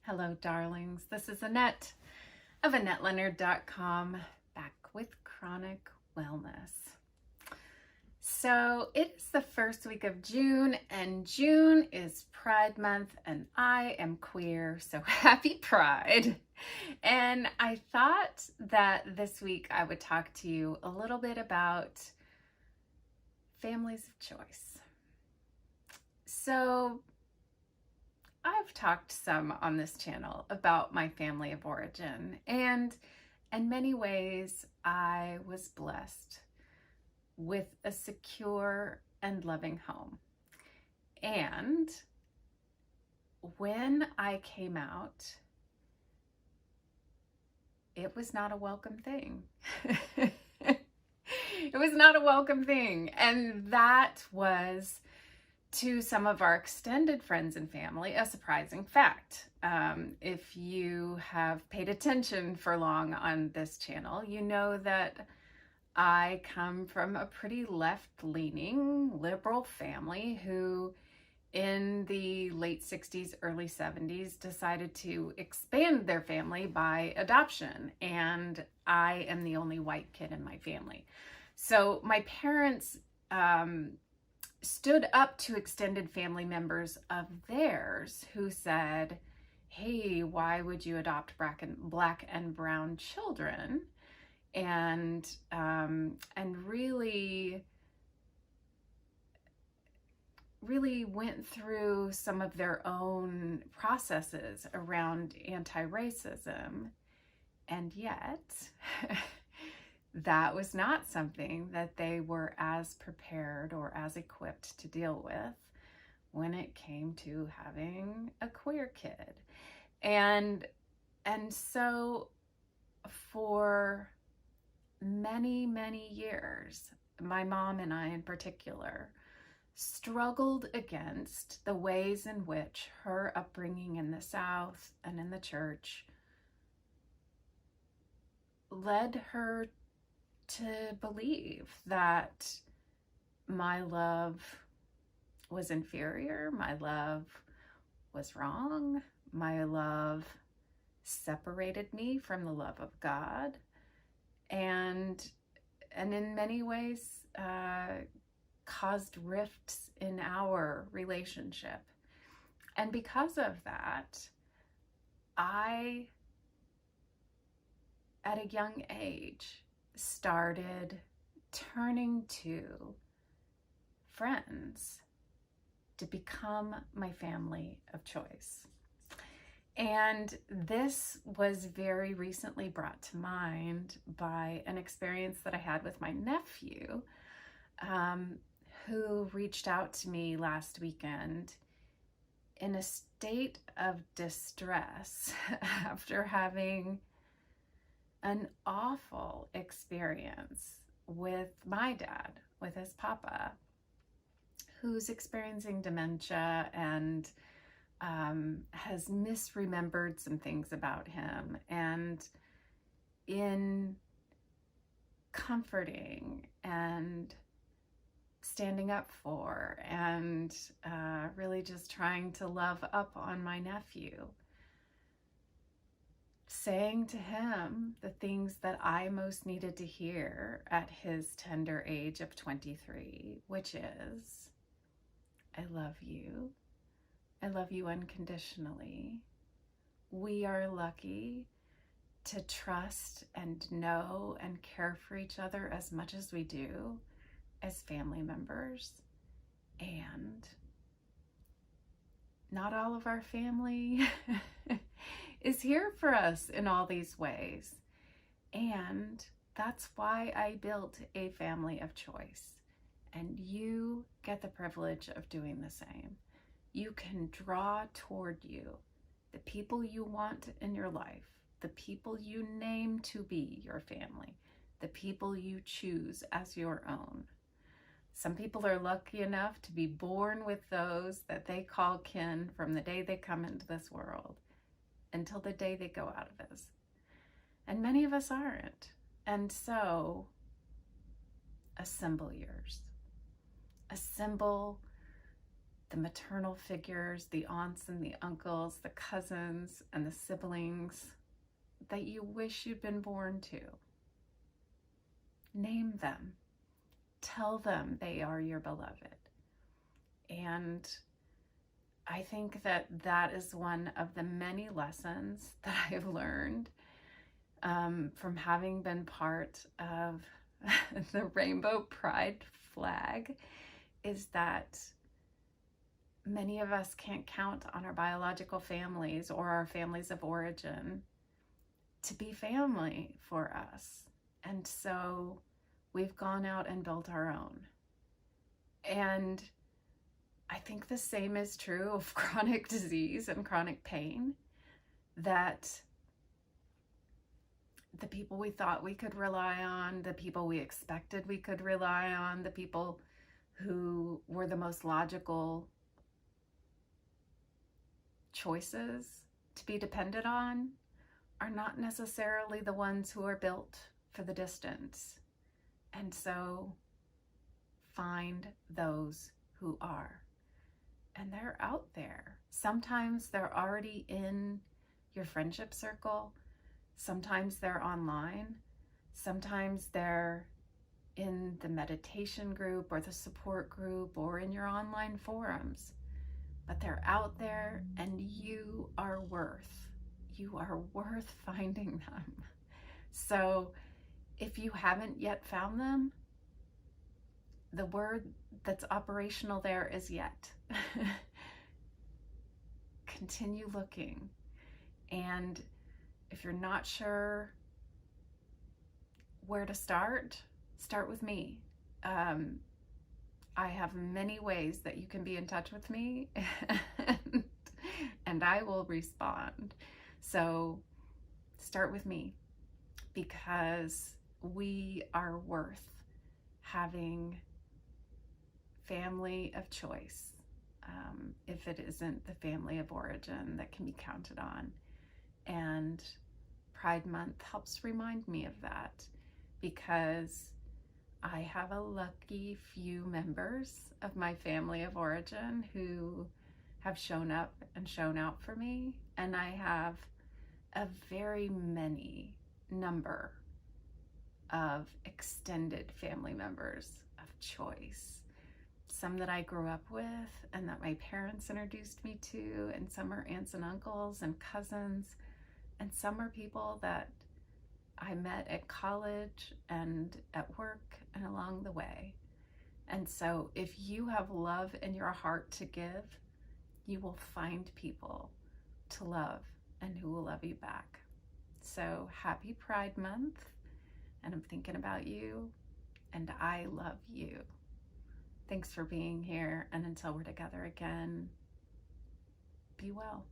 Hello, darlings. This is Annette of AnnetteLeonard.com, back with Chronic Wellness. So it is the first week of June, and June is Pride Month, and I am queer, so happy Pride. And I thought that this week I would talk to you a little bit about families of choice. So I've talked some on this channel about my family of origin, and in many ways I was blessed with a secure and loving home. And when I came out, it was not a welcome thing. It was not a welcome thing. And that was, to some of our extended friends and family, a surprising fact. If you have paid attention for long on this channel, you know that I come from a pretty left-leaning liberal family who in the late 60s, early 70s decided to expand their family by adoption. And I am the only white kid in my family. So my parents stood up to extended family members of theirs who said, hey, why would you adopt black and brown children? And really went through some of their own processes around anti-racism. And yet that was not something that they were as prepared or as equipped to deal with when it came to having a queer kid. And so for many, many years, my mom and I in particular struggled against the ways in which her upbringing in the South and in the church led her to believe that my love was inferior, my love was wrong, my love separated me from the love of God, and in many ways caused rifts in our relationship. And because of that, I, at a young age, started turning to friends to become my family of choice. And this was very recently brought to mind by an experience that I had with my nephew, who reached out to me last weekend in a state of distress after having an awful experience with my dad, with his papa, who's experiencing dementia and has misremembered some things about him. And in comforting and standing up for and really just trying to love up on my nephew, saying to him the things that I most needed to hear at his tender age of 23, which is, I love you. I love you unconditionally. We are lucky to trust and know and care for each other as much as we do as family members. And not all of our family is here for us in all these ways. And that's why I built a family of choice. And you get the privilege of doing the same. You can draw toward you the people you want in your life, the people you name to be your family, the people you choose as your own. Some people are lucky enough to be born with those that they call kin from the day they come into this world until the day they go out of this. And many of us aren't. And so assemble yours. Assemble the maternal figures, the aunts and the uncles, the cousins and the siblings that you wish you'd been born to. Name them. Tell them they are your beloved. And I think that that is one of the many lessons that I've learned from having been part of the Rainbow Pride flag, is that many of us can't count on our biological families or our families of origin to be family for us. And so we've gone out and built our own. And I think the same is true of chronic disease and chronic pain, that the people we thought we could rely on, the people we expected we could rely on, the people who were the most logical choices to be depended on, are not necessarily the ones who are built for the distance. And so find those who are. And they're out there. Sometimes they're already in your friendship circle. Sometimes they're online. Sometimes they're in the meditation group or the support group or in your online forums. But they're out there, and you are worth finding them. So if you haven't yet found them, the word that's operational there is yet. Continue looking. And if you're not sure where to start with me. I have many ways that you can be in touch with me, and I will respond. So start with me, because we are worth having family of choice, if it isn't the family of origin that can be counted on. And Pride Month helps remind me of that, because I have a lucky few members of my family of origin who have shown up and shown out for me, and I have a very many number of extended family members of choice. Some that I grew up with and that my parents introduced me to, and some are aunts and uncles and cousins, and some are people that I met at college and at work and along the way. And so if you have love in your heart to give, you will find people to love and who will love you back. So happy Pride Month, and I'm thinking about you, and I love you. Thanks for being here, and until we're together again, be well.